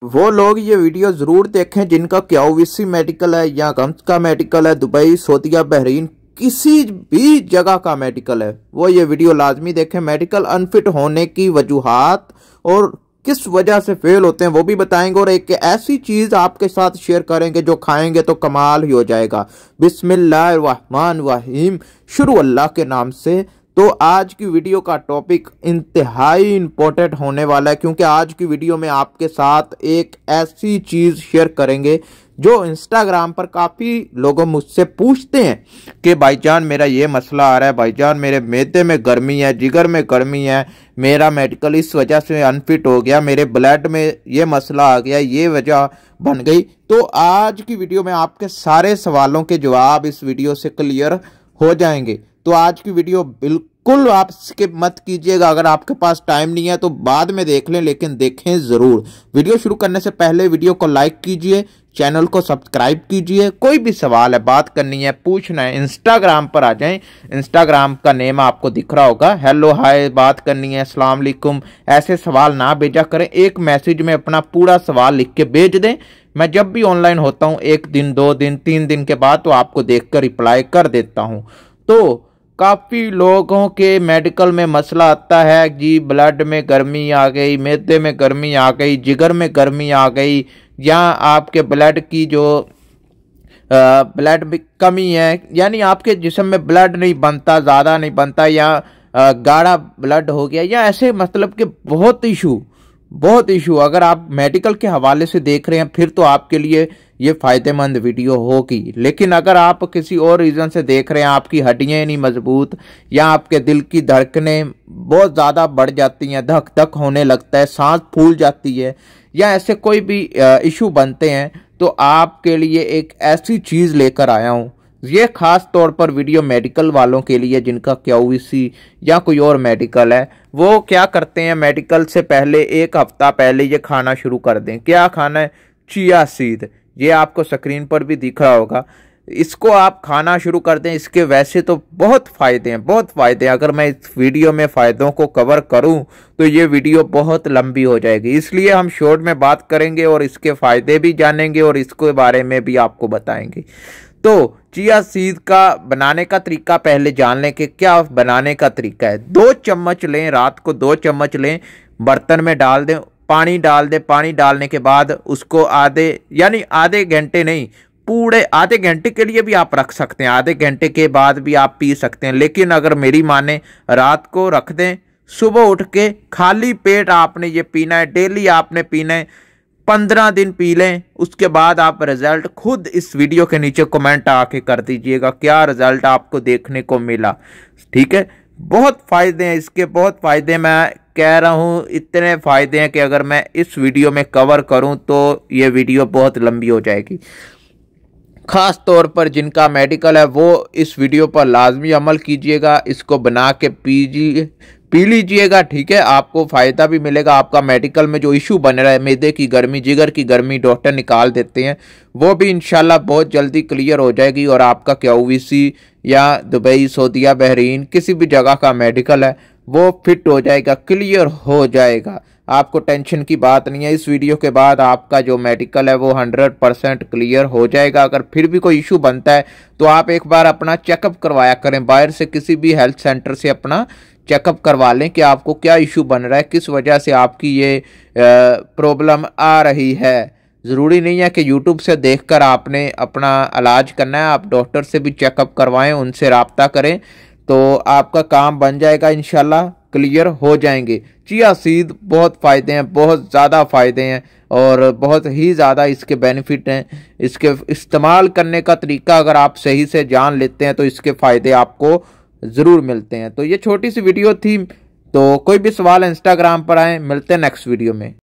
वो लोग ये वीडियो जरूर देखें जिनका क्यूवीसी मेडिकल है या गम्स का मेडिकल है, दुबई, सऊदीया, बहरीन, किसी भी जगह का मेडिकल है, वो ये वीडियो लाजमी देखें। मेडिकल अनफिट होने की वजूहात और किस वजह से फेल होते हैं वो भी बताएंगे, और एक ऐसी चीज आपके साथ शेयर करेंगे जो खाएंगे तो कमाल ही हो जाएगा। बिस्मिल्लाहिर्रहमानिर्रहीम, शुरू अल्लाह के नाम से। तो आज की वीडियो का टॉपिक इंतहाई इंपॉर्टेंट होने वाला है, क्योंकि आज की वीडियो में आपके साथ एक ऐसी चीज शेयर करेंगे जो इंस्टाग्राम पर काफ़ी लोगों मुझसे पूछते हैं कि भाईजान मेरा ये मसला आ रहा है, भाईजान मेरे मैदे में गर्मी है, जिगर में गर्मी है, मेरा मेडिकल इस वजह से अनफिट हो गया, मेरे ब्लड में ये मसला आ गया, ये वजह बन गई। तो आज की वीडियो में आपके सारे सवालों के जवाब इस वीडियो से क्लियर हो जाएंगे। तो आज की वीडियो बिल्कुल आप स्किप मत कीजिएगा। अगर आपके पास टाइम नहीं है तो बाद में देख लें, लेकिन देखें ज़रूर। वीडियो शुरू करने से पहले वीडियो को लाइक कीजिए, चैनल को सब्सक्राइब कीजिए। कोई भी सवाल है, बात करनी है, पूछना है, इंस्टाग्राम पर आ जाएं। इंस्टाग्राम का नेम आपको दिख रहा होगा, हेलो हाय, बात करनी है, अस्सलाम वालेकुम, ऐसे सवाल ना भेजा करें। एक मैसेज में अपना पूरा सवाल लिख के भेज दें। मैं जब भी ऑनलाइन होता हूँ 1 दिन 2 दिन 3 दिन के बाद तो आपको देखकर रिप्लाई कर देता हूँ। तो काफ़ी लोगों के मेडिकल में मसला आता है जी, ब्लड में गर्मी आ गई, मैदे में गर्मी आ गई, जिगर में गर्मी आ गई, या आपके ब्लड की जो ब्लड में कमी है, यानी आपके जिस्म में ब्लड नहीं बनता, ज़्यादा नहीं बनता, या गाढ़ा ब्लड हो गया, या ऐसे मतलब कि बहुत इशू। अगर आप मेडिकल के हवाले से देख रहे हैं फिर तो आपके लिए ये फ़ायदेमंद वीडियो होगी। लेकिन अगर आप किसी और रीज़न से देख रहे हैं, आपकी हड्डियाँ नहीं मजबूत, या आपके दिल की धड़कनें बहुत ज़्यादा बढ़ जाती हैं, धक धक होने लगता है, सांस फूल जाती है, या ऐसे कोई भी इशू बनते हैं, तो आपके लिए एक ऐसी चीज़ लेकर आया हूँ। ये खास तौर पर वीडियो मेडिकल वालों के लिए जिनका क्यूवीसी या कोई और मेडिकल है। वो क्या करते हैं, मेडिकल से पहले 1 हफ्ता पहले ये खाना शुरू कर दें। क्या खाना है? Chia seed. ये आपको स्क्रीन पर भी दिख रहा होगा। इसको आप खाना शुरू कर दें। इसके वैसे तो बहुत फ़ायदे हैं, अगर मैं इस वीडियो में फ़ायदों को कवर करूं तो ये वीडियो बहुत लंबी हो जाएगी, इसलिए हम शॉर्ट में बात करेंगे और इसके फ़ायदे भी जानेंगे और इसके बारे में भी आपको बताएंगे। तो चिया सीड का बनाने का तरीका पहले जान लें कि क्या बनाने का तरीका है। 2 चम्मच लें, रात को 2 चम्मच लें, बर्तन में डाल दें, पानी डाल दें। पानी डालने के बाद उसको आधे घंटे नहीं, पूरे आधे घंटे के लिए भी आप रख सकते हैं, आधे घंटे के बाद भी आप पी सकते हैं। लेकिन अगर मेरी माने, रात को रख दें, सुबह उठ के खाली पेट आपने ये पीना है, डेली आपने पीना है, 15 दिन पी लें। उसके बाद आप रिजल्ट खुद इस वीडियो के नीचे कमेंट आके कर दीजिएगा क्या रिजल्ट आपको देखने को मिला। ठीक है, बहुत फ़ायदे हैं इसके, बहुत फ़ायदे। मैं कह रहा हूँ इतने फ़ायदे हैं कि अगर मैं इस वीडियो में कवर करूँ तो ये वीडियो बहुत लंबी हो जाएगी। ख़ास तौर पर जिनका मेडिकल है वो इस वीडियो पर लाजमी अमल कीजिएगा, इसको बना के पी लीजिएगा। ठीक है, आपको फ़ायदा भी मिलेगा। आपका मेडिकल में जो इशू बन रहा है, मैदे की गर्मी, जिगर की गर्मी, डॉक्टर निकाल देते हैं, वो भी इंशाल्लाह बहुत जल्दी क्लियर हो जाएगी। और आपका क्यूवीसी या दुबई, सऊदीया, बहरीन, किसी भी जगह का मेडिकल है वो फिट हो जाएगा, क्लियर हो जाएगा। आपको टेंशन की बात नहीं है। इस वीडियो के बाद आपका जो मेडिकल है वो 100% क्लियर हो जाएगा। अगर फिर भी कोई इशू बनता है तो आप एक बार अपना चेकअप करवाया करें, बाहर से किसी भी हेल्थ सेंटर से अपना चेकअप करवा लें कि आपको क्या इशू बन रहा है, किस वजह से आपकी ये प्रॉब्लम आ रही है। ज़रूरी नहीं है कि यूट्यूब से देखकर आपने अपना इलाज करना है, आप डॉक्टर से भी चेकअप करवाएं, उनसे रब्ता करें तो आपका काम बन जाएगा, इंशाल्लाह क्लियर हो जाएंगे। चिया सीड बहुत फ़ायदे हैं, बहुत ज़्यादा फ़ायदे हैं और बहुत ही ज़्यादा इसके बेनिफिट हैं। इसके इस्तेमाल करने का तरीका अगर आप सही से जान लेते हैं तो इसके फ़ायदे आपको ज़रूर मिलते हैं। तो ये छोटी सी वीडियो थी। तो कोई भी सवाल इंस्टाग्राम पर आए, मिलते हैं नेक्स्ट वीडियो में।